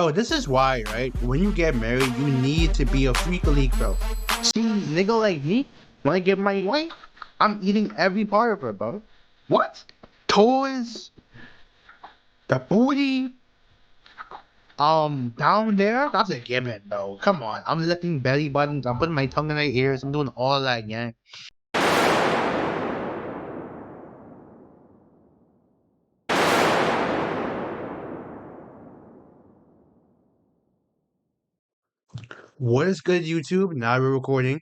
Bro, this is why, right? When you get married, you need to be a freak league, bro. See, nigga like me, when I get my wife, I'm eating every part of her, bro. What? Toys, the booty, down there, that's a given, bro. Come on, I'm licking belly buttons, I'm putting my tongue in their ears, I'm doing all that, yeah. What is good, YouTube? Now we're recording.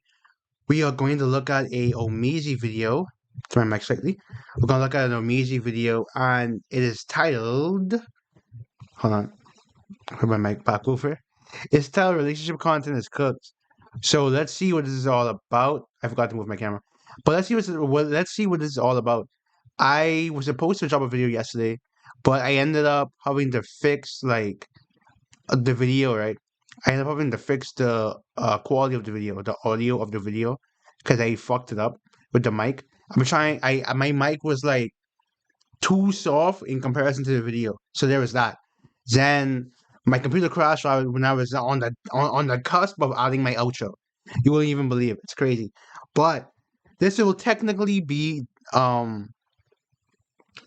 We are going to look at a Omizi video. Turn my mic slightly. We're gonna look at an Omizi video, and it is titled. Hold on, put my mic back over. It's titled "Relationship Content is Cooked." So let's see what this is all about. I forgot to move my camera, but let's see what this is all about. I was supposed to drop a video yesterday, but I ended up having to fix the video, right? I ended up having to fix the quality of the video, the audio of the video, because I fucked it up with the mic. I'm trying. My mic was like too soft in comparison to the video, so there was that. Then my computer crashed when I was on the cusp of adding my outro. You wouldn't even believe it. It's crazy, but this will technically be um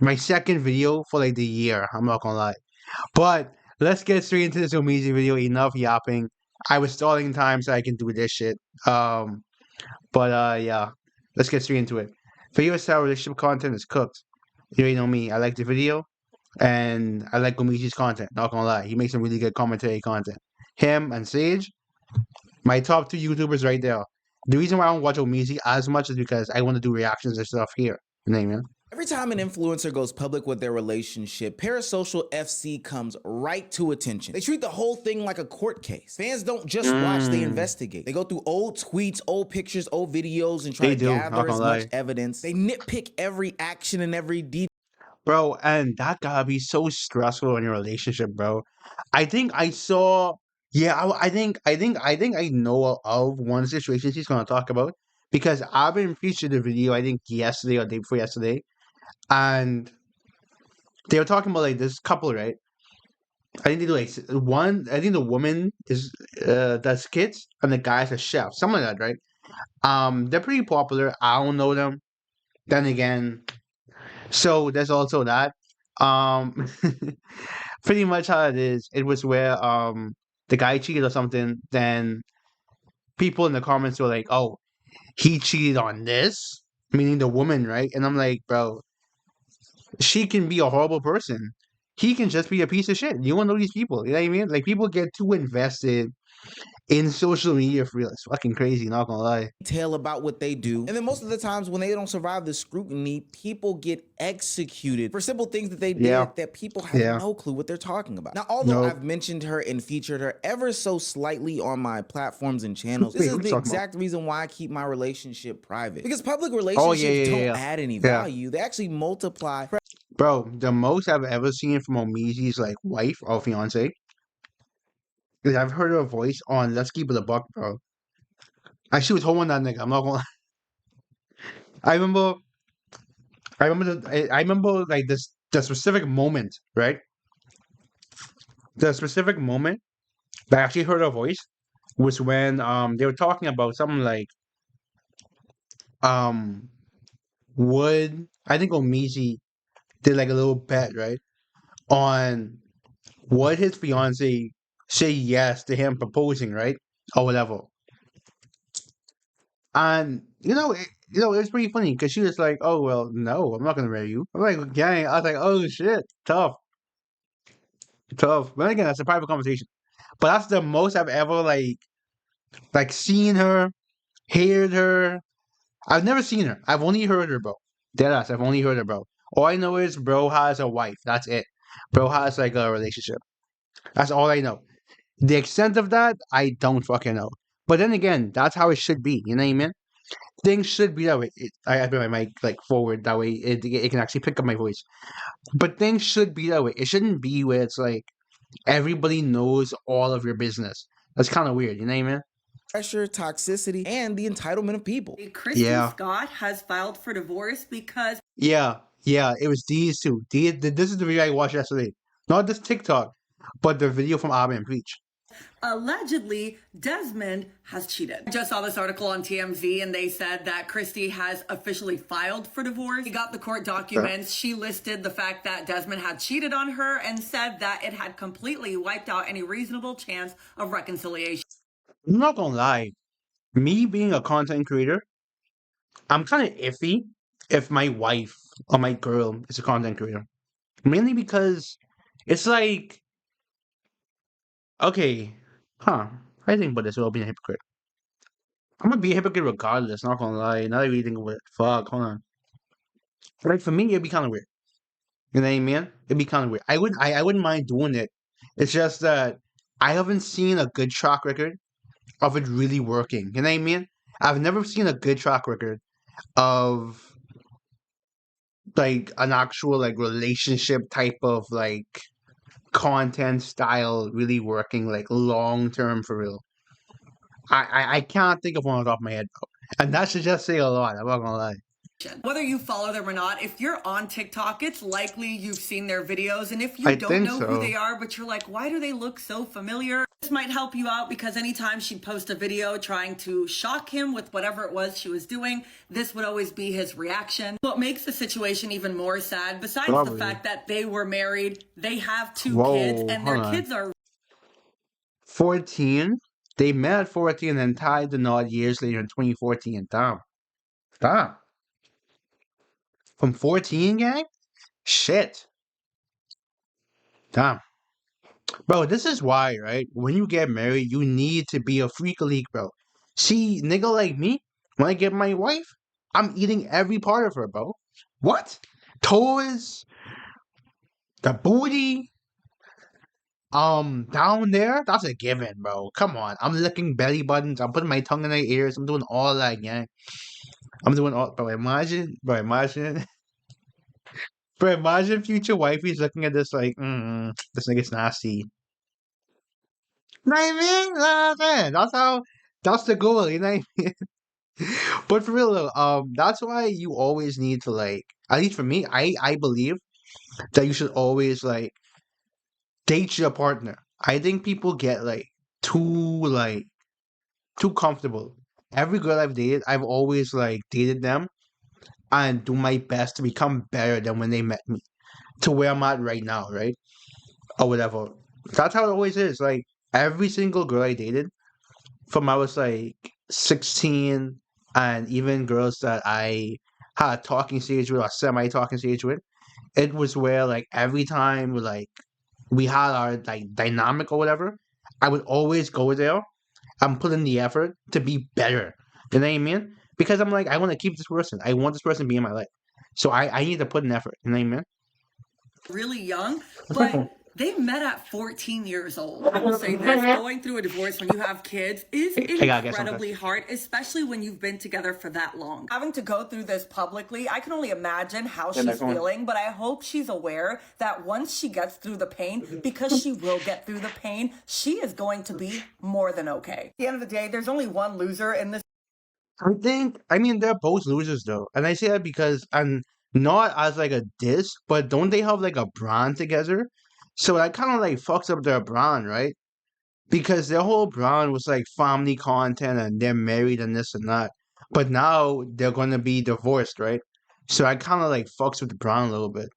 my second video for like the year. I'm not gonna lie. But let's get straight into this Omizi video. Enough yapping. I was stalling time so I can do this shit. Yeah, let's get straight into it. Video style relationship content is cooked. You already know me. I like the video and I like Omizi's content. Not gonna lie, he makes some really good commentary content. Him and Sage, my top two YouTubers right there. The reason why I don't watch Omizi as much is because I want to do reactions and stuff here. You know what I mean? Every time an influencer goes public with their relationship, Parasocial FC comes right to attention. They treat the whole thing like a court case. Fans don't just watch, they investigate. They go through old tweets, old pictures, old videos, and try to gather as much evidence. They nitpick every action and every detail. Bro, and that gotta be so stressful in your relationship, bro. I think I saw, yeah, I think I know of one situation she's gonna talk about because I've been featured the video I think yesterday or day before yesterday, and they were talking about like this couple, right? I think they do like one. I think the woman is does kids and the guy's a chef, something like that, right? They're pretty popular. I don't know them. Then again, so there's also that. Um, pretty much how it is. It was where the guy cheated or something. Then people in the comments were like, "Oh, he cheated on this," meaning the woman, right? And I'm like, bro, she can be a horrible person. He can just be a piece of shit. You won't know these people. You know what I mean? Like people get too invested in social media for real. It's fucking crazy, not gonna lie. Detail about what they do. And then most of the times when they don't survive the scrutiny, people get executed for simple things that they did that people have no clue what they're talking about. Now, although I've mentioned her and featured her ever so slightly on my platforms and channels, this is the exact reason why I keep my relationship private. Because public relationships don't add any value. They actually multiply. Bro, the most I've ever seen from Omizi's like wife or fiance is I've heard her voice on Let's Keep It a Buck, bro. She was holding that nigga. I'm not gonna. I remember. I remember like this the specific moment, right? The specific moment that I actually heard her voice was when they were talking about something like um would I think Omizi did like a little bet, right? On would his fiance say yes to him proposing, right? Or whatever. And it was pretty funny because she was like, "Oh well, no, I'm not gonna marry you." I'm like, "Gang," I was like, "Oh shit, tough, tough." But again, that's a private conversation. But that's the most I've ever like seen her, heard her. I've never seen her. I've only heard her, bro. Deadass. I've only heard her, bro. All I know is bro has a wife. That's it. Bro has like a relationship. That's all I know. The extent of that, I don't fucking know. But then again, that's how it should be. You know what I mean? Things should be that way. I put my mic like forward that way it can actually pick up my voice. But things should be that way. It shouldn't be where it's like everybody knows all of your business. That's kind of weird. You know what I mean? Pressure, toxicity, and the entitlement of people. Kristen Scott has filed for divorce because Yeah, it was these two. This is the video I watched yesterday. Not this TikTok. but the video from Aubrey and Preach. Allegedly, Desmond has cheated. I just saw this article on TMZ and they said that Christie has officially filed for divorce. He got the court documents. She listed the fact that Desmond had cheated on her and said that it had completely wiped out any reasonable chance of reconciliation. I'm not gonna lie, me being a content creator, I'm kind of iffy if my wife or my girl is a content creator. Mainly because it's like, okay, I think about this without being a hypocrite. I'm gonna be a hypocrite regardless, not gonna lie. Not really thinking about it. Fuck, hold on. But like for me, it'd be kind of weird. You know what I mean? It'd be kind of weird. I wouldn't mind doing it. It's just that I haven't seen a good track record of it really working. You know what I mean? I've never seen a good track record of like an actual like relationship type of like content style really working like long term for real. I can't think of one on top of my head, and that should just say a lot. I'm not gonna lie. Whether you follow them or not, if you're on TikTok, it's likely you've seen their videos. And if you don't know who they are, but you're like, why do they look so familiar? This might help you out because anytime she'd post a video trying to shock him with whatever it was she was doing, this would always be his reaction. What makes the situation even more sad, besides the fact that they were married, they have two kids, and their kids are 14. They met at 14 and then tied the knot years later in 2014. Damn. From 14, gang? Shit. Damn. Bro, this is why, right? When you get married, you need to be a freak league, bro. See, nigga like me, when I get my wife, I'm eating every part of her, bro. What? Toes, the booty, down there, that's a given, bro. Come on. I'm licking belly buttons, I'm putting my tongue in their ears, I'm doing all that, gang. I'm doing all, bro, imagine. Bro, imagine future wifey's looking at this like, this nigga's nasty. You know what I mean? That's the goal, you know what I mean? But for real though, that's why you always need to like, at least for me, I believe that you should always like date your partner. I think people get like too comfortable. Every girl I've dated, I've always like dated them and do my best to become better than when they met me, to where I'm at right now, right? Or whatever. That's how it always is. Like every single girl I dated, from I was like 16, and even girls that I had a talking stage with or semi-talking stage with, it was where like every time we had our like dynamic or whatever, I would always go there and put in the effort to be better. You know what I mean? Because I'm like, I want to keep this person. I want this person to be in my life. So I need to put an effort. You know what I mean? Really young, but they met at 14 years old. I will say this, going through a divorce when you have kids is incredibly hard, especially when you've been together for that long. Having to go through this publicly, I can only imagine how she's feeling, but I hope she's aware that once she gets through the pain, because she will get through the pain, she is going to be more than okay. At the end of the day, there's only one loser in this. I mean, they're both losers though. And I say that because, and not as like a diss, but don't they have like a brand together? So that kind of like fucks up their brand, right? Because their whole brand was like family content and they're married and this and that. But now they're gonna be divorced, right? So I kind of like fucks with the brand a little bit.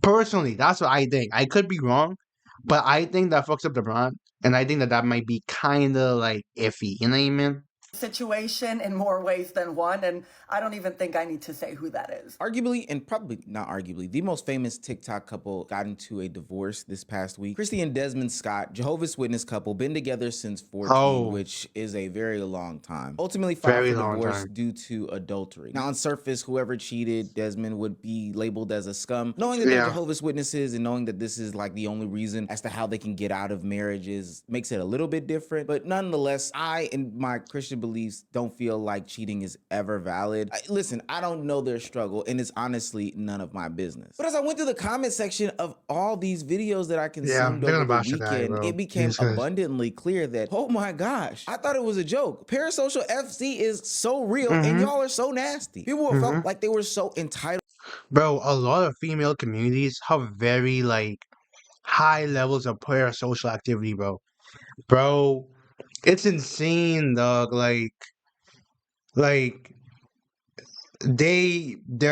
Personally, that's what I think. I could be wrong, but I think that fucks up the brand. And I think that that might be kind of like iffy. You know what I mean? Situation in more ways than one, and I don't even think I need to say who that is. Arguably, and probably not arguably, the most famous TikTok couple got into a divorce this past week. Christie and Desmond Scott, Jehovah's Witness couple, been together since 14, which is a very long time. Ultimately filed for divorce due to adultery. Now on surface, whoever cheated Desmond would be labeled as a scum. Knowing that they're Jehovah's Witnesses and knowing that this is like the only reason as to how they can get out of marriages makes it a little bit different. But nonetheless, I and my Christian beliefs don't feel like cheating is ever valid. Listen, I don't know their struggle, and it's honestly none of my business. But as I went through the comment section of all these videos that I consumed over the weekend, it became abundantly clear that, oh my gosh, I thought it was a joke. Parasocial FC is so real, and y'all are so nasty. People felt like they were so entitled. Bro, a lot of female communities have very like high levels of parasocial activity, bro. Bro, it's insane, dog. Like they're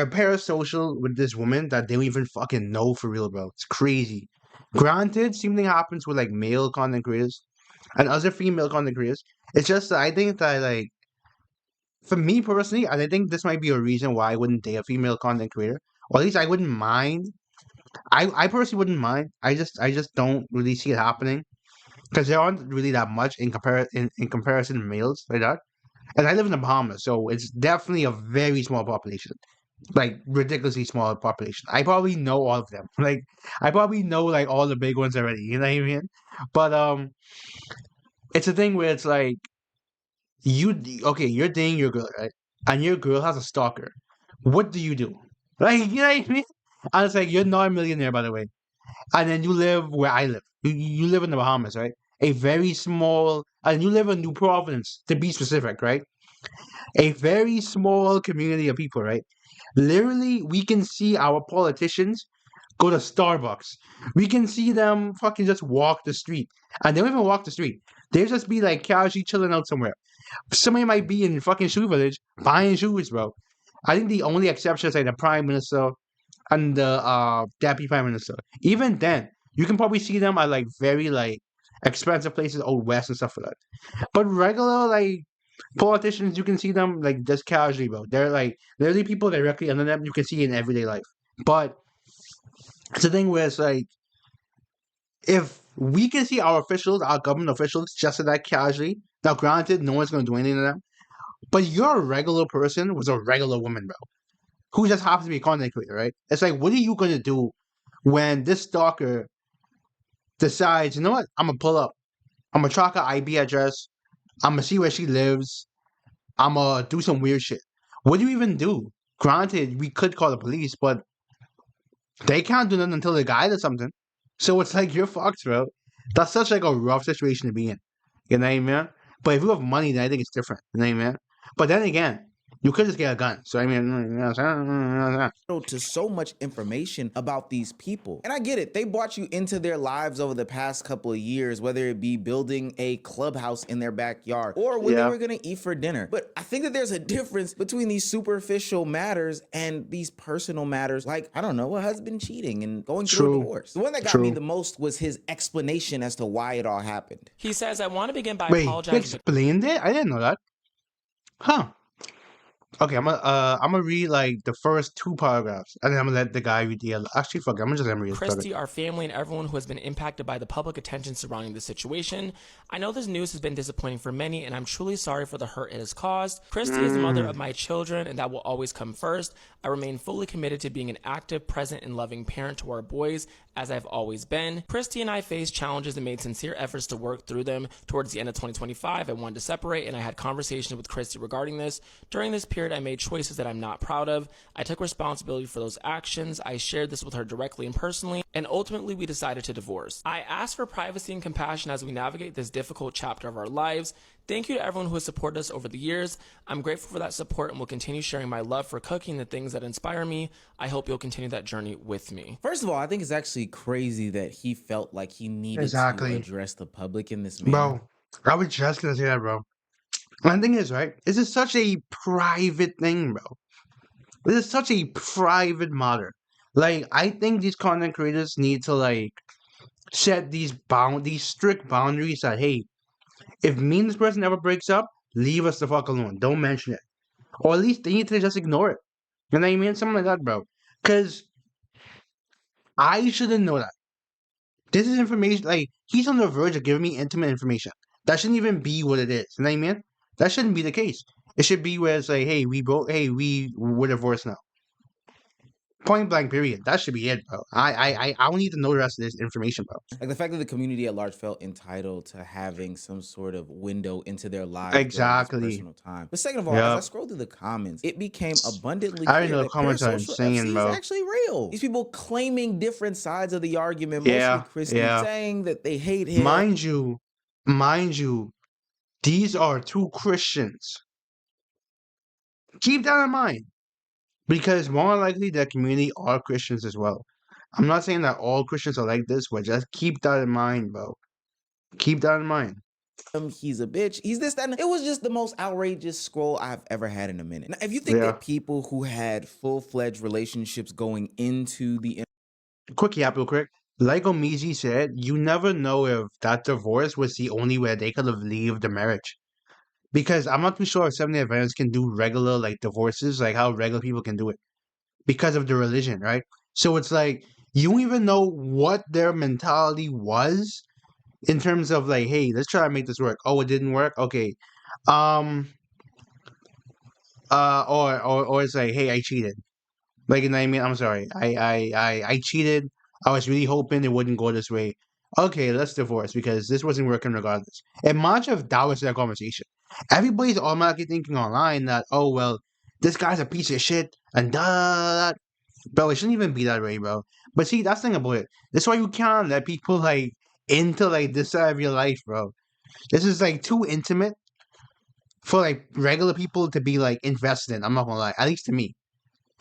parasocial with this woman that they don't even fucking know for real, bro. It's crazy. Granted, same thing happens with like male content creators and other female content creators. It's just that I think that like for me personally, and I think this might be a reason why I wouldn't date a female content creator. Or at least I wouldn't mind. I personally wouldn't mind. I just don't really see it happening because there aren't really that much in comparison to males like that. And I live in the Bahamas, so it's definitely a very small population, like ridiculously small population. I probably know all of them. Like I probably know like all the big ones already. You know what I mean? But it's a thing where it's like okay, you're dating your girl, right? And your girl has a stalker. What do you do? Like you know what I mean? And it's like you're not a millionaire, by the way, and then you live where I live. You live in the Bahamas, right? A very small, and you live in New Providence, to be specific, right? A very small community of people, right? Literally, we can see our politicians go to Starbucks. We can see them fucking just walk the street. And they don't even walk the street. They just be like casually chilling out somewhere. Somebody might be in fucking Shoe Village buying shoes, bro. I think the only exception is like the Prime Minister and the Deputy Prime Minister. Even then, you can probably see them at like very like expensive places out west and stuff like that. But regular like politicians, you can see them like just casually, bro. They're like literally people directly under them. You can see in everyday life. But it's the thing where it's like if we can see our officials, our government officials, just that casually. Now, granted, no one's gonna do anything to them. But you're a regular person with a regular woman, bro, who just happens to be a content creator, right? It's like, what are you gonna do when this stalker decides, you know what? I'm gonna pull up. I'm gonna track her IP address. I'm gonna see where she lives. I'm gonna do some weird shit. What do you even do? Granted, we could call the police, but they can't do nothing until the guy does something. So it's like you're fucked, bro. That's such like a rough situation to be in. You know what I mean? But if you have money, then I think it's different. You know what I mean? But then again, you could just get a gun. So I mean, to so much information about these people. And I get it. They brought you into their lives over the past couple of years, whether it be building a clubhouse in their backyard or when they were going to eat for dinner. But I think that there's a difference between these superficial matters and these personal matters. Like, I don't know, a husband cheating and going through a divorce. The one that got me the most was his explanation as to why it all happened. He says, I want to begin by apologizing. He explained it? I didn't know that. Huh. Okay, I'm gonna read like the first 2 paragraphs, and then I'm gonna let the guy read the other. Actually, fuck it, I'm just gonna read it. Christy, our family, and everyone who has been impacted by the public attention surrounding the situation. I know this news has been disappointing for many, and I'm truly sorry for the hurt it has caused. Christy is the mother of my children, and that will always come first. I remain fully committed to being an active, present, and loving parent to our boys, as I've always been. Christy and I faced challenges and made sincere efforts to work through them. Towards the end of 2025, I wanted to separate, and I had conversations with Christy regarding this. During this period, I made choices that I'm not proud of. I took responsibility for those actions. I shared this with her directly and personally, and ultimately we decided to divorce. I asked for privacy and compassion as we navigate this difficult chapter of our lives. Thank you to everyone who has supported us over the years. I'm grateful for that support and will continue sharing my love for cooking and the things that inspire me. I hope you'll continue that journey with me. First of all, I think it's actually crazy that he felt like he needed to address the public in this manner. Bro, I was just gonna say that, bro. One thing is, right, this is such a private thing, bro. This is such a private matter. Like, I think these content creators need to, like, set these strict boundaries that, hey, if me and this person ever breaks up, leave us the fuck alone. Don't mention it. Or at least they need to just ignore it. You know what I mean? Something like that, bro. Because I shouldn't know that. This is information, like, he's on the verge of giving me intimate information. That shouldn't even be what it is. You know what I mean? That shouldn't be the case. It should be where it's like, hey, we're divorced now. Point blank, period. That should be it, bro. I don't need to know the rest of this information, bro. Like the fact that the community at large felt entitled to having some sort of window into their lives, exactly, personal time. But second of all, as I scrolled through the comments, it became abundantly clear that the comments are insane, bro. Is actually real. These people claiming different sides of the argument, mostly Christy, saying that they hate him. Mind you, these are 2 Christians. Keep that in mind. Because more likely the community are Christians as well. I'm not saying that all Christians are like this, but just keep that in mind, bro. Keep that in mind. He's a bitch. He's this, that. And it was just the most outrageous scroll I've ever had in a minute. Now, if you think that people who had full-fledged relationships going into the quick real quick. Like Omizi said, you never know if that divorce was the only way they could have leave the marriage. Because I'm not too sure if Seventh-day Adventists can do regular like divorces, like how regular people can do it, because of the religion, right? So it's like you don't even know what their mentality was in terms of like, hey, let's try to make this work. Oh, it didn't work. Okay, or it's like, hey, I cheated. Like, you know what I mean? I'm sorry. I cheated. I was really hoping it wouldn't go this way. Okay, let's divorce because this wasn't working regardless. And much of that was their conversation. Everybody's automatically thinking online that, oh, well, this guy's a piece of shit and da. Bro, it shouldn't even be that way, bro. But see, that's the thing about it. That's why you can't let people, like, into, like, this side of your life, bro. This is, like, too intimate for, like, regular people to be, like, invested in. I'm not gonna lie. At least to me.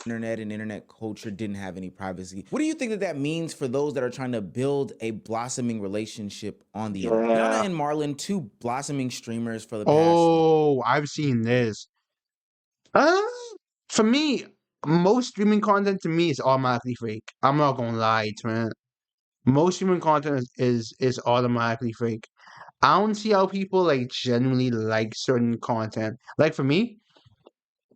Internet and internet culture didn't have any privacy. What do you think that means for those that are trying to build a blossoming relationship on the internet? Yana and Marlon, two blossoming streamers for the past. Oh, I've seen this. For me, most streaming content to me is automatically fake. I'm not gonna lie, man. Most streaming content is automatically fake. I don't see how people like genuinely like certain content. Like for me,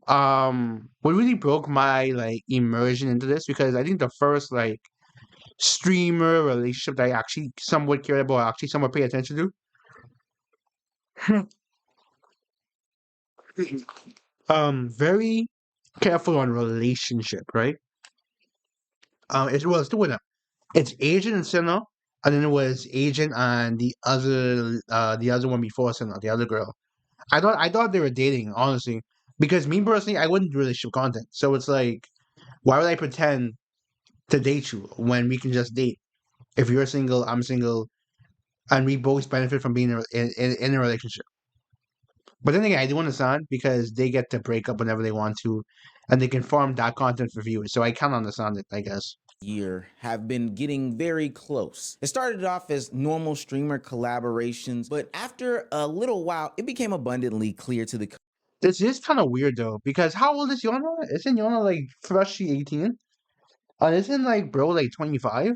what really broke my like immersion into this, because I think the first like streamer relationship that I actually somewhat cared about, actually somewhat pay attention to. Very careful on relationship, right? It's two of them. It's Agent and Senna, and then it was Agent and the other one before Senna, the other girl. I thought they were dating, honestly, because me personally, I wouldn't do relationship content. So it's like, why would I pretend to date you when we can just date? If you're single, I'm single, and we both benefit from being in a relationship. But then again, I do understand because they get to break up whenever they want to, and they can farm that content for viewers. So I can understand it, I guess. Year have been getting very close. It started off as normal streamer collaborations, but after a little while, it became abundantly clear to the This is kind of weird though, because how old is Yona? Isn't Yona like freshly 18? And isn't like bro like 25?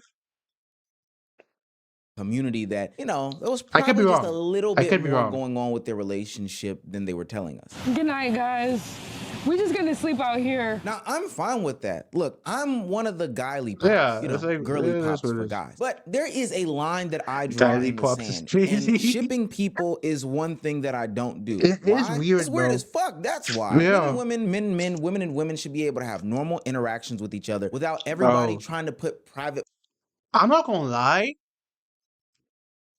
community that, you know, there was probably just a little bit more going on with their relationship than they were telling us. Good night, guys. We're just gonna sleep out here. Now, I'm fine with that. Look, I'm one of the guily pops, you know, like, girly pops for guys. But there is a line that I draw in the sand. And shipping people is one thing that I don't do. It is weird, It's weird as fuck. That's why. Yeah. Women, men, women, and women should be able to have normal interactions with each other without everybody trying to put private. I'm not gonna lie.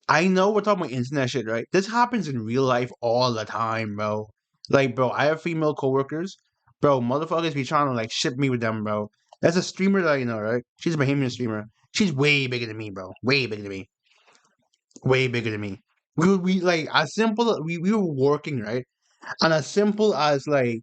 I know we're talking about internet shit, right? This happens in real life all the time, bro. Like, bro, I have female coworkers. Bro, motherfuckers be trying to, like, ship me with them, bro. That's a streamer that you know, right? She's a Bahamian streamer. She's way bigger than me, bro. Way bigger than me. Way bigger than me. We like, as simple, we were working, right? And as simple as, like,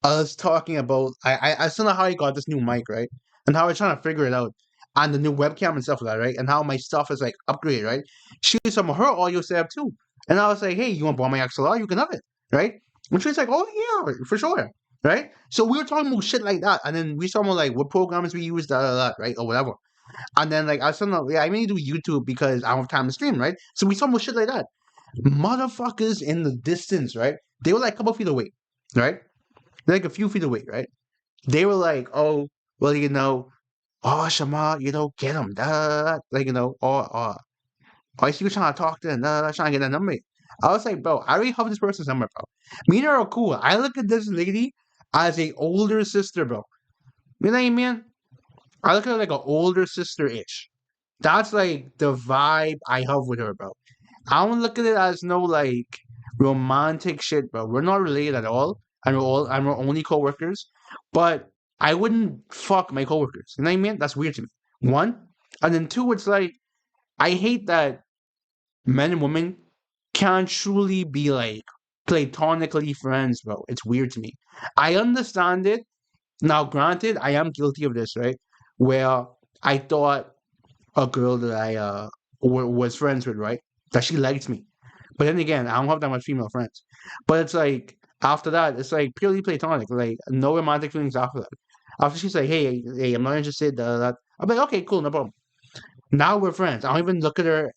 us talking about, I still know how I got this new mic, right? And how we're trying to figure it out. And the new webcam and stuff like that, right? And how my stuff is like upgraded, right? She was some of her audio setup too. And I was like, hey, you want to borrow my XLR? You can have it, right? And she was like, oh yeah, for sure, right? So we were talking about shit like that. And then we talking about like what programs we use, right? Or whatever. And then like I said, yeah, I mainly do YouTube because I don't have time to stream, right? So we talking about shit like that. Motherfuckers in the distance, right? They were like a couple feet away, right? They're like a few feet away, right? They were like, oh, well, you know, oh, Shama, you know, get him, like, you know, I see you trying to talk to him, trying to get that number. I was like, bro, I already have this person's number, bro. Me and her are cool. I look at this lady as a older sister, bro. You know what I mean? I look at her like an older sister-ish. That's like the vibe I have with her, bro. I don't look at it as no like romantic shit, bro. We're not related at all, and we're only co-workers. But I wouldn't fuck my coworkers. You know what I mean? That's weird to me. One, and then two, it's like I hate that men and women can't truly be like platonically friends, bro. It's weird to me. I understand it. Now, granted, I am guilty of this, right? Where I thought a girl that I was friends with, right? That she liked me. But then again, I don't have that much female friends. But it's like after that, it's like purely platonic. Like no romantic feelings after that. After she's like, hey, I'm not interested. I'm like, okay, cool, no problem. Now we're friends. I don't even look at her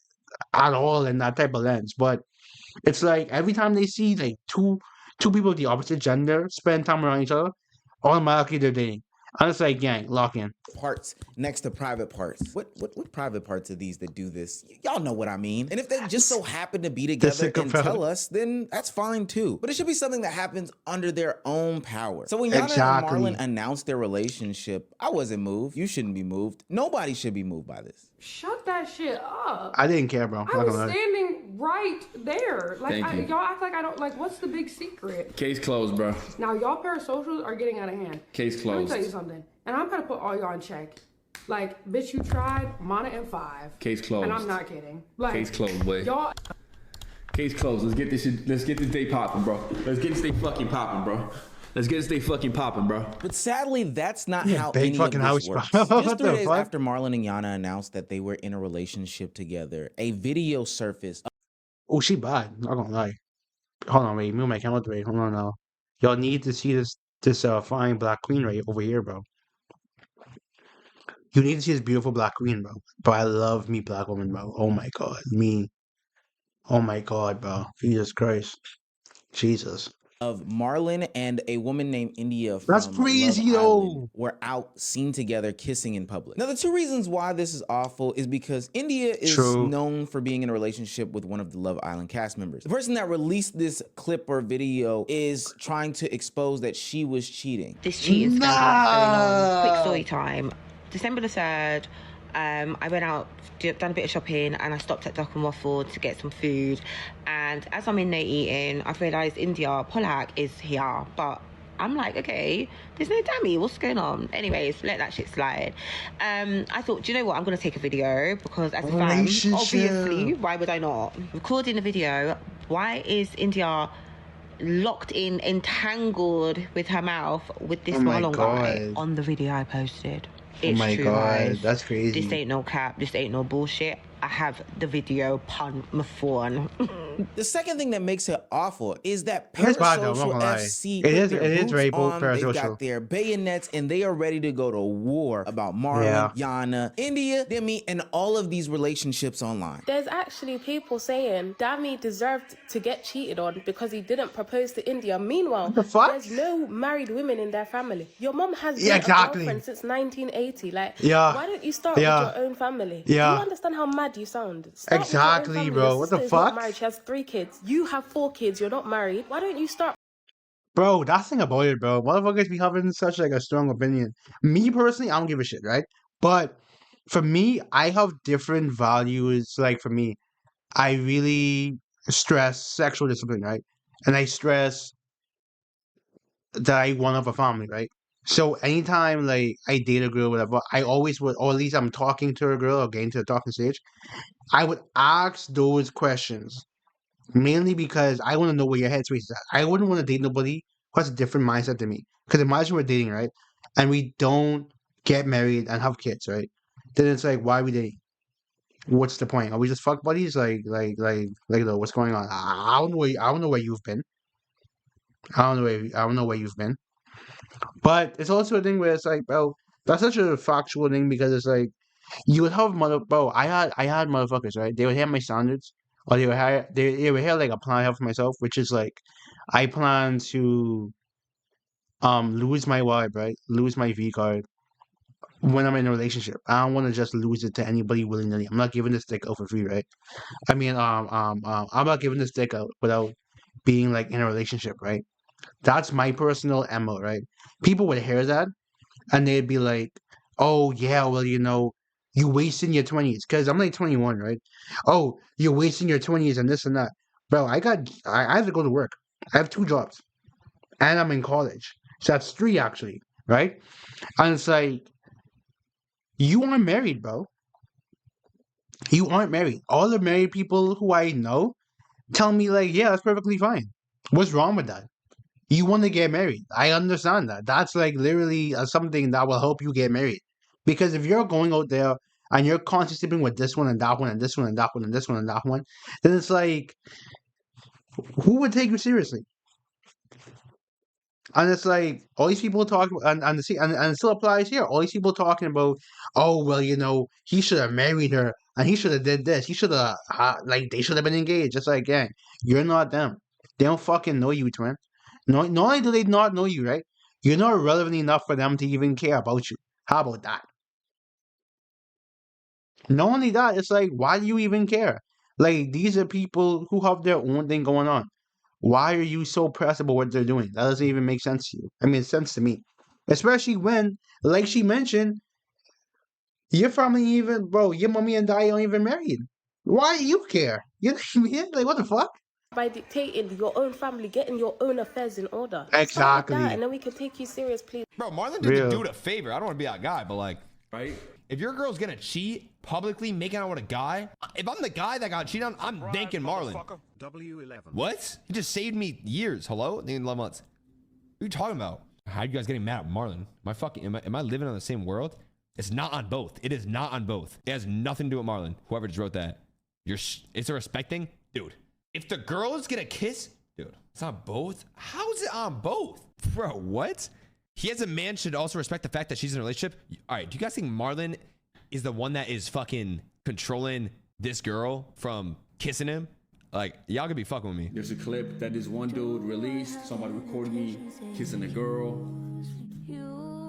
at all in that type of lens. But it's like every time they see like two people of the opposite gender spend time around each other, automatically they're dating. And it's like, gang, lock in. Parts next to private parts. What private parts are these that do this? Y'all know what I mean. And if they just so happen to be together and tell us, then that's fine too. But it should be something that happens under their own power. So when Yana and Marlon announced their relationship, I wasn't moved. You shouldn't be moved. Nobody should be moved by this. Shut that shit up. I didn't care, bro. I was standing right there. Like, y'all act like I don't, like, what's the big secret? Case closed, bro. Now, y'all parasocials are getting out of hand. Case closed. Let me tell you something. And I'm going to put all y'all in check. Like, bitch, you tried, Mana and 5. Case closed. And I'm not kidding. Like, case closed, boy. Y'all. Case closed. Let's get this shit, let's get this day popping, bro. Let's get this day fucking popping, bro. Let's get this day fucking popping, bro. But sadly, that's not how any fucking of this house, works. bro. Just 3 days after Marlon and Yana announced that they were in a relationship together, a video surfaced. Oh, she bad. Not gonna lie. Hold on, wait. Move my camera away. Hold on now. Y'all need to see this fine black queen right over here, bro. You need to see this beautiful black queen, bro. But I love me black woman, bro. Oh my god, me. Oh my god, bro. Jesus Christ. Jesus. Of Marlon and a woman named India from That's crazy, though. Were out seen together kissing in public. Now, the 2 reasons why this is awful is because India is known for being in a relationship with one of the Love Island cast members. The person that released this clip or video is trying to expose that she was cheating. This cheating scandal that's going on. Quick story time. December the 3rd, I went out, done a bit of shopping, and I stopped at Duck and Waffle to get some food. And as I'm in there eating, I've realised India Polak is here. But I'm like, okay, there's no dummy. What's going on? Anyways, let that shit slide. I thought, do you know what? I'm going to take a video because as a fan, obviously, why would I not? Recording the video, why is India locked in, entangled with her mouth with this Marlon guy on the video I posted? It's true, guys. That's crazy. This ain't no cap. This ain't no bullshit. I have the video on my phone. The second thing that makes it awful is that Parasocial FC, it is very parasocial. They've got their bayonets and they are ready to go to war about Marlon, Yana, India, Demi, and all of these relationships online. There's actually people saying Dami deserved to get cheated on because he didn't propose to India. Meanwhile, there's no married women in their family. Your mom has been a girlfriend since 1980. Like, why don't you start with your own family? Do you understand how mad you sound? Start exactly, bro. What the fuck? Married. She has 3 kids. You have 4 kids. You're not married. Why don't you start? Bro, that's the thing about it, bro. Motherfuckers be having such like a strong opinion. Me personally, I don't give a shit, right? But for me, I have different values. Like for me, I really stress sexual discipline, right? And I stress that I want to have a family, right? So anytime like I date a girl, whatever, I always would, or at least I'm talking to a girl or getting to the talking stage, I would ask those questions mainly because I want to know where your headspace is at. I wouldn't want to date nobody who has a different mindset than me. Because imagine we're dating, right? And we don't get married and have kids, right? Then it's like, why are we dating? What's the point? Are we just fuck buddies? What's going on? I don't know where you've been. I don't know where you've been. But it's also a thing where it's like, bro, that's such a factual thing because it's like you would have bro. I had motherfuckers, right? They would have my standards, or they would have like a plan I have for myself, which is like I plan to lose my vibe, right? Lose my V card when I'm in a relationship. I don't want to just lose it to anybody willy nilly. I'm not giving this dick out for free, right? I mean, I'm not giving this dick out without being like in a relationship, right? That's my personal MO, right? People would hear that and they'd be like, oh, yeah, well, you wasting your 20s. Because I'm like 21, right? Oh, you're wasting your 20s and this and that. Bro, I have to go to work. I have 2 jobs. And I'm in college. So that's 3, actually, right? And it's like, you aren't married, bro. You aren't married. All the married people who I know tell me, like, yeah, that's perfectly fine. What's wrong with that? You want to get married. I understand that. That's like literally something that will help you get married. Because if you're going out there and you're constantly sleeping with this one and that one and this one and that one and this one and that one, then it's like, who would take you seriously? And it's like all these people talk, and it still applies here. All these people talking about, oh well, you know, he should have married her, and he should have did this. He should have, like, they should have been engaged. Just like, gang, you're not them. They don't fucking know you, twin. Not only do they not know you, right? You're not relevant enough for them to even care about you. How about that? Not only that, it's like, why do you even care? Like, these are people who have their own thing going on. Why are you so pressed about what they're doing? That doesn't even make sense to you. I mean, it's sense to me. Especially when, like she mentioned, your family even, bro, your mommy and daddy aren't even married. Why do you care? You know what I mean? Like, what the fuck? By dictating your own family, getting your own affairs in order. Exactly. That, and then we can take you serious, please. Bro, Marlon did the dude a favor. I don't want to be that guy, but like, right? If your girl's gonna cheat publicly, making out with a guy, if I'm the guy that got cheated on, I'm thanking Marlon. W11. What? He just saved me years. Hello? 11 months. What are you talking about? How are you guys getting mad at Marlon? Am I living on the same world? It's not on both. It is not on both. It has nothing to do with Marlon. Whoever just wrote that. It's a respect thing? Dude. If the girl is gonna kiss, dude, it's on both? How is it on both? Bro, what? He as a man should also respect the fact that she's in a relationship. All right, do you guys think Marlon is the one that is fucking controlling this girl from kissing him? Like, y'all could be fucking with me. There's a clip that this one dude released. Somebody recorded me kissing a girl.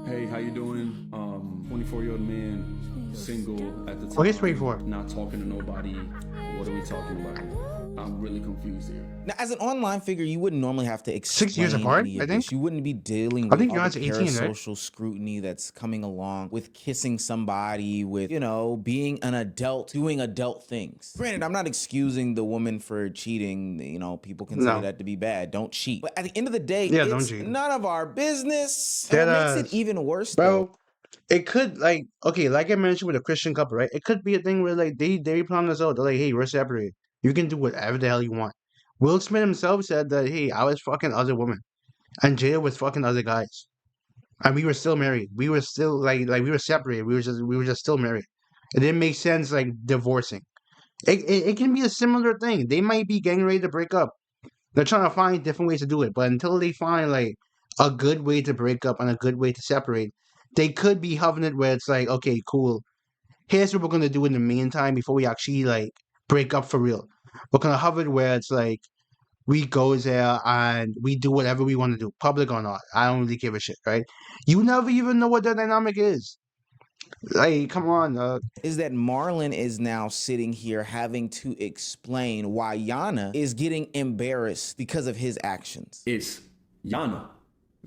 Hey, how you doing? 24-year-old man, single at the time. Oh, he's 24. Not talking to nobody. What are we talking about? I'm really confused here. Now, as an online figure, you wouldn't normally have to explain 6 years apart, any of I think. this. You wouldn't be dealing with all the 18, right? social scrutiny that's coming along with kissing somebody, with, you know, being an adult, doing adult things. Granted, I'm not excusing the woman for cheating. You know, people consider that to be bad. Don't cheat. But at the end of the day, it's none of our business. And what makes it even worse, bro. It could, like, okay, like I mentioned with a Christian couple, right? It could be a thing where, like, they plan this out. They're like, hey, we're separated. You can do whatever the hell you want. Will Smith himself said that, hey, I was fucking other women, and Jada was fucking other guys, and we were still married. We were still like we were separated. We were just still married. It didn't make sense, like, divorcing. It can be a similar thing. They might be getting ready to break up. They're trying to find different ways to do it, but until they find, like, a good way to break up and a good way to separate, they could be having it where it's like, okay, cool. Here's what we're gonna do in the meantime before we actually, like, break up for real. We're gonna have it where it's like we go there and we do whatever we want to do, public or not. I don't really give a shit, right? You never even know what that dynamic is. Like, come on. Is that Marlon is now sitting here having to explain why Yana is getting embarrassed because of his actions. It's Yana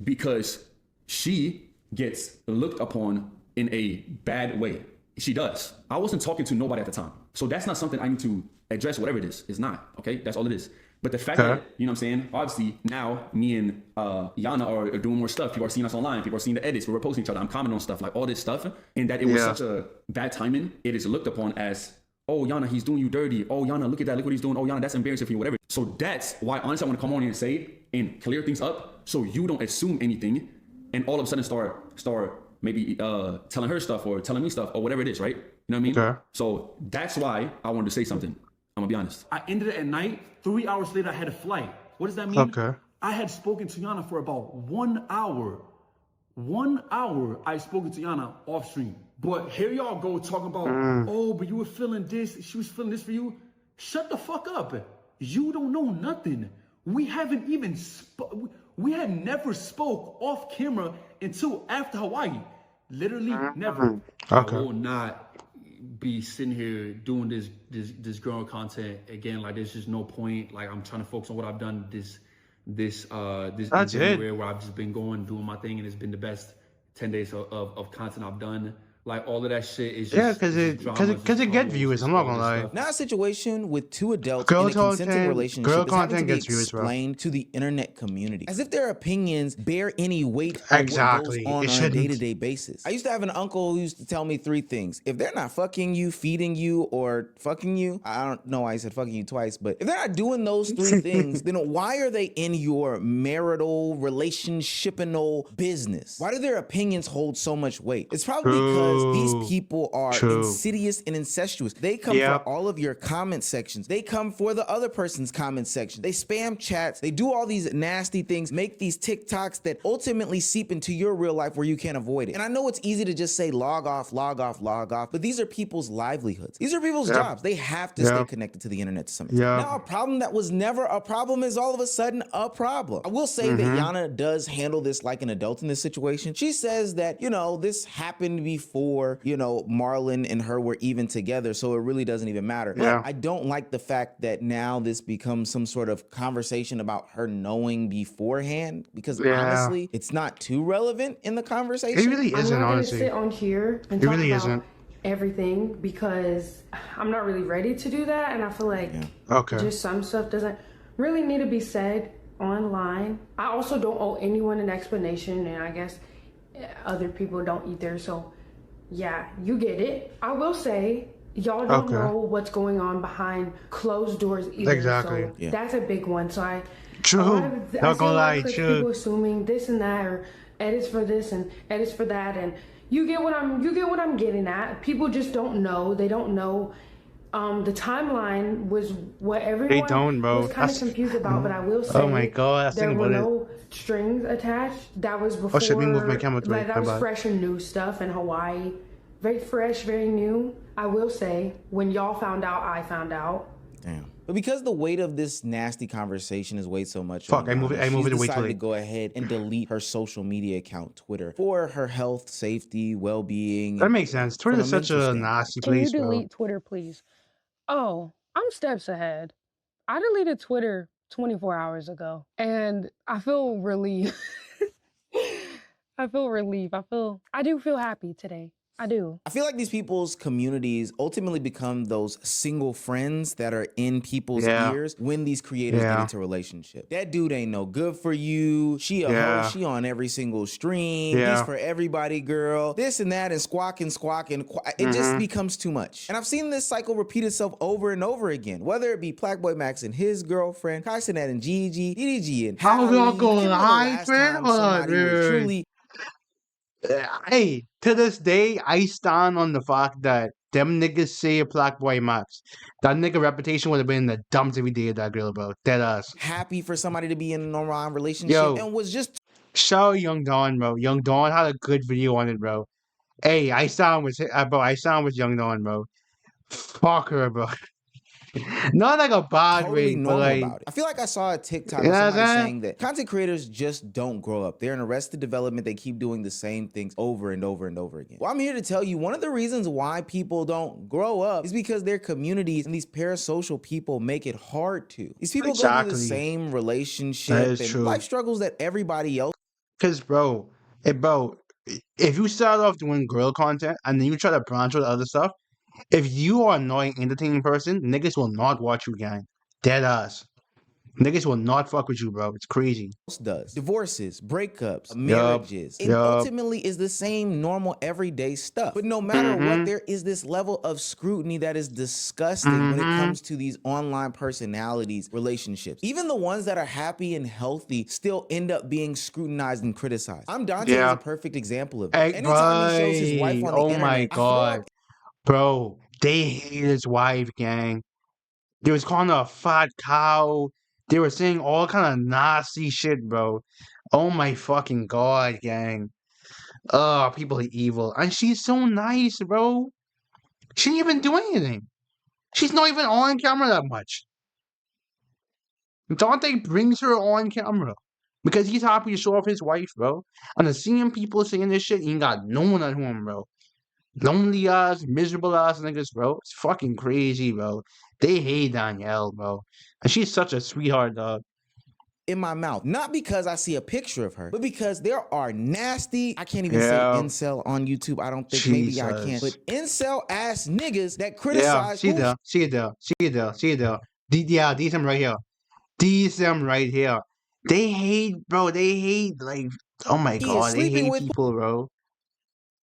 because she gets looked upon in a bad way. She does. I wasn't talking to nobody at the time. So that's not something I need to address, whatever it is. It's not, okay? That's all it is. But the fact that, you know what I'm saying? Obviously, now me and Yana are doing more stuff. People are seeing us online. People are seeing the edits. We're posting each other. I'm commenting on stuff, like all this stuff. And that it was such a bad timing. It is looked upon as, oh, Yana, he's doing you dirty. Oh, Yana, look at that. Look what he's doing. Oh, Yana, that's embarrassing for you, whatever. So that's why, honestly, I want to come on here and say and clear things up so you don't assume anything and all of a sudden start maybe telling her stuff or telling me stuff or whatever it is, right? You know what I mean? Okay. So that's why I wanted to say something. I'm gonna be honest. I ended it at night. 3 hours later, I had a flight. What does that mean? Okay. I had spoken to Yana for about 1 hour. 1 hour I spoken to Yana off stream. But here y'all go talking about, oh, but you were feeling this. She was feeling this for you. Shut the fuck up. You don't know nothing. We haven't even we had never spoke off camera until after Hawaii. Literally never. Okay. I will not be sitting here doing this girl content again. Like, there's just no point. Like, I'm trying to focus on what I've done this January, where I've just been going, doing my thing, and it's been the best 10 days of content I've done. Like, all of that shit is just because it gets views. I'm not gonna lie. Now a situation with two adults in a consenting relationship is having to be explained to the internet community, as if their opinions bear any weight on what goes on a day-to-day basis. I used to have an uncle who used to tell me three things: if they're not fucking you, feeding you, or fucking you, I don't know why I said fucking you twice, but if they're not doing those three things, then why are they in your marital relationshipinal business? Why do their opinions hold so much weight? It's probably because because these people are insidious and incestuous. They come for all of your comment sections. They come for the other person's comment section. They spam chats. They do all these nasty things, make these TikToks that ultimately seep into your real life where you can't avoid it. And I know it's easy to just say log off, log off, log off, but these are people's livelihoods. These are people's jobs. They have to stay connected to the internet to some extent. Now, a problem that was never a problem is all of a sudden a problem. I will say that Yana does handle this like an adult in this situation. She says that, you know, this happened before, you know, Marlon and her were even together, so it really doesn't even matter. But I don't like the fact that now this becomes some sort of conversation about her knowing beforehand, because honestly, it's not too relevant in the conversation. It really isn't, I'm not honestly. Gonna sit on here and talk about everything because I'm not really ready to do that, and I feel like just some stuff doesn't really need to be said online. I also don't owe anyone an explanation, and I guess other people don't either, so yeah, you get it. I will say, y'all don't know what's going on behind closed doors either. Exactly. So that's a big one. So I not gonna lie, people assuming this and that, or edits for this and edits for that, and you get what I'm getting at. People just don't know. They don't know. The timeline was what everyone was kind of confused about, but I will say, oh my god, there were no strings attached. That was before. Let me move my camera like, that was fresh and new stuff in Hawaii. Very fresh, very new. I will say, when y'all found out, I found out. Damn. But because the weight of this nasty conversation is weighed so much, I move it away to go ahead and delete her social media account, Twitter, for her health, safety, well-being. That makes sense. Twitter is such a nasty place, Can you delete Twitter, please? Oh, I'm steps ahead. I deleted Twitter 24 hours ago, and I feel relief. I do feel happy today. I do. I feel like these people's communities ultimately become those single friends that are in people's ears when these creators get into relationships. That dude ain't no good for you. She a hoe. She on every single stream. He's for everybody, girl. This and that, and squawk. It just becomes too much. And I've seen this cycle repeat itself over and over again. Whether it be Plaqueboy Max and his girlfriend, Kai Cenat and Gigi, DDG and how y'all going live, man? Hold on, dude. Hey, to this day, I stand on the fact that them niggas say Plaqueboy Max. That nigga reputation would have been in the dumps if he dated that girl, bro. Dead ass. Happy for somebody to be in a normal relationship and was just. Shout out Young Dawn, bro. Young Dawn had a good video on it, bro. Hey, I stand with Young Dawn, bro. Fuck her, bro. Not like a bad way, but like, about it. I feel like I saw a TikTok of somebody saying that content creators just don't grow up. They're in arrested development. They keep doing the same things over and over and over again. Well, I'm here to tell you one of the reasons why people don't grow up is because their communities and these parasocial people make it hard to. These people go through the same relationship and life struggles that everybody else. Because, bro, if you start off doing girl content and then you try to branch out other stuff, if you are an annoying, entertaining person, niggas will not watch you, gang. Dead ass. Niggas will not fuck with you, bro. It's crazy. Does divorces, breakups, marriages. It ultimately is the same normal everyday stuff. But no matter what, there is this level of scrutiny that is disgusting when it comes to these online personalities, relationships. Even the ones that are happy and healthy still end up being scrutinized and criticized. Dante is a perfect example of it. Anytime he shows his wife on the internet, my god. Bro, they hate his wife, gang. They was calling her a fat cow. They were saying all kind of nasty shit, bro. Oh my fucking god, gang. People are evil. And she's so nice, bro. She didn't even do anything. She's not even on camera that much. Dante brings her on camera because he's happy to show off his wife, bro. And to seeing people saying this shit, he ain't got no one at home, bro. Lonely ass, miserable ass niggas, bro. It's fucking crazy, bro. They hate Danielle, bro. And she's such a sweetheart, dog. In my mouth. Not because I see a picture of her, but because there are nasty, I can't even say incel on YouTube. I don't think maybe I can. But incel ass niggas that criticize. Yeah, see it there. These them right here. These them right here. They hate, bro. They hate, like, oh my god. They hate people, bro.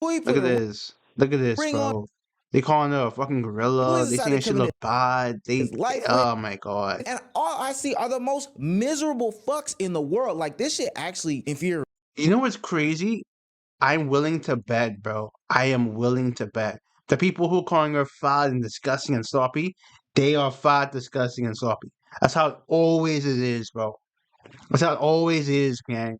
Look at this. Look at this, bro. They calling her a fucking gorilla. They saying she look bad. Oh my god. And all I see are the most miserable fucks in the world. Like, this shit actually infuriates. You know what's crazy? I'm willing to bet, bro. I am willing to bet. The people who calling her fat and disgusting and sloppy, they are fat, disgusting, and sloppy. That's how it always is, bro. That's how it always is, gang.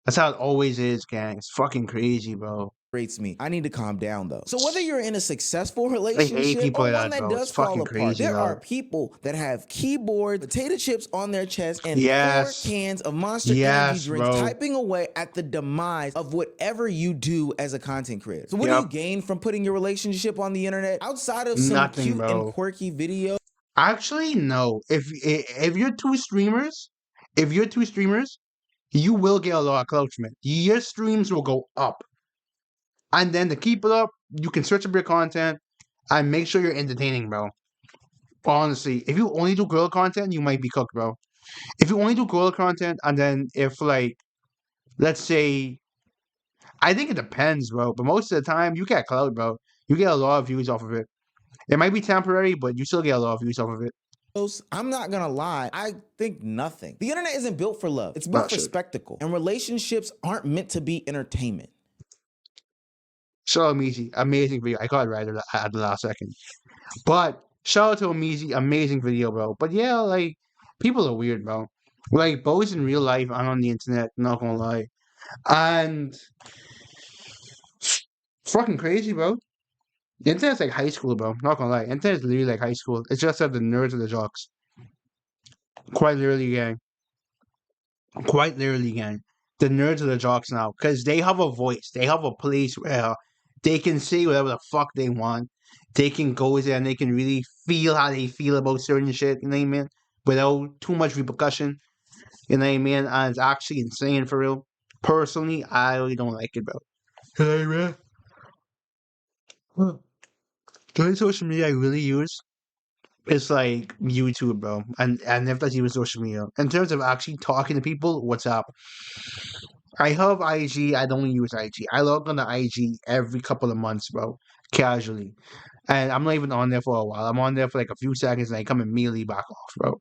That's how it always is, gang. It's fucking crazy, bro. Me. I need to calm down though. So whether you're in a successful relationship or one that does fall apart, there are people that have keyboard, potato chips on their chest, and 4 cans of Monster Energy drinks typing away at the demise of whatever you do as a content creator. So what do you gain from putting your relationship on the internet outside of some cute and quirky videos? Actually, no. If you're two streamers, you will get a lot of clout from it. Your streams will go up. And then to keep it up, you can switch up your content and make sure you're entertaining, bro. Honestly, if you only do girl content, you might be cooked, bro. If you only do girl content, and then if, like, let's say, I think it depends, bro. But most of the time, you get clout, bro. You get a lot of views off of it. It might be temporary, but you still get a lot of views off of it. I'm not gonna lie, I think nothing. The internet isn't built for love. It's built for spectacle. And relationships aren't meant to be entertainment. So amazing video. I got it right at the last second. But shout out to Amizi, amazing video, bro. But yeah, like, people are weird, bro. Like, both in real life and on the internet, not gonna lie. And fucking crazy, bro. The internet's like high school, bro. Not gonna lie. Internet's literally like high school. It's just that the nerds and the jocks. Quite literally, gang. Quite literally, gang. The nerds are the jocks now. Because they have a voice. They have a place where they can say whatever the fuck they want. They can go there and they can really feel how they feel about certain shit, you know what I mean? Without too much repercussion, you know what I mean? And it's actually insane for real. Personally, I really don't like it, bro. You know what I mean? The only social media I really use is like YouTube, bro. And if that's even social media. In terms of actually talking to people, WhatsApp. I have IG. I don't use IG. I log on to IG every couple of months, bro. Casually. And I'm not even on there for a while. I'm on there for like a few seconds and I come immediately back off, bro.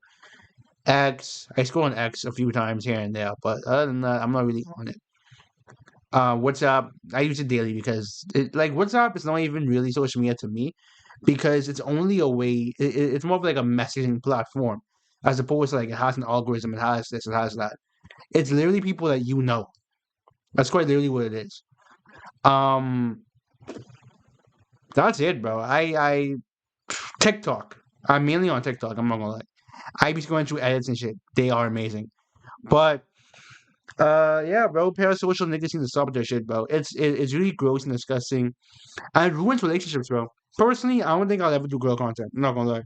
X. I scroll on X a few times here and there. But other than that, I'm not really on it. WhatsApp. I use it daily because WhatsApp is not even really social media to me. Because it's only a way. It's more of like a messaging platform. As opposed to like it has an algorithm. It has this. It has that. It's literally people that you know. That's quite literally what it is. That's it, bro. I TikTok. I'm mainly on TikTok. I'm not gonna lie. I be going through edits and shit. They are amazing. But yeah, bro. Parasocial niggas need to stop with their shit, bro. It's really gross and disgusting, and it ruins relationships, bro. Personally, I don't think I'll ever do girl content. I'm not gonna lie.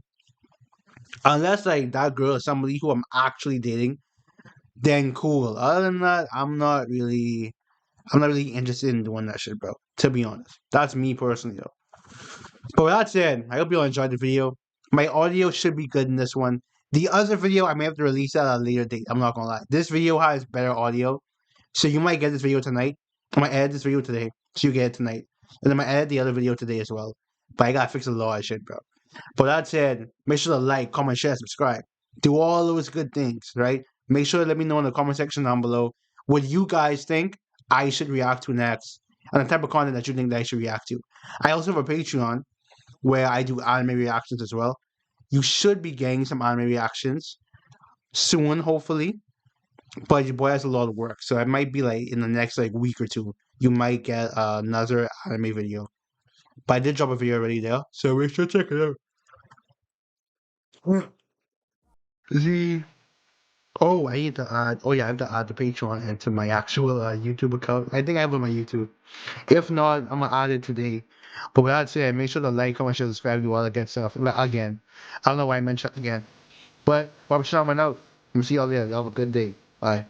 Unless like that girl is somebody who I'm actually dating, then cool. Other than that, I'm not really interested in doing that shit, bro. To be honest. That's me personally, though. But with that said, I hope you all enjoyed the video. My audio should be good in this one. The other video, I may have to release that at a later date. I'm not gonna lie. This video has better audio. So you might get this video tonight. I might edit this video today. So you get it tonight. And then I might edit the other video today as well. But I gotta fix a lot of shit, bro. But that said, make sure to like, comment, share, subscribe. Do all those good things, right? Make sure to let me know in the comment section down below what you guys think I should react to next, and the type of content that you think that I should react to. I also have a Patreon where I do anime reactions as well. You should be getting some anime reactions soon, hopefully. But your boy has a lot of work, so it might be like in the next like week or two, you might get another anime video. But I did drop a video already there, so make sure to check it out. Oh, I need to add. Oh yeah, I have to add the Patreon into my actual YouTube account. I think I have it on my YouTube. If not, I'm gonna add it today. But with that said, make sure to like, comment, share, subscribe, do all that good stuff. Again, I don't know why I mentioned again. But Barbershop out. I'm see y'all later. Y'all have a good day. Bye.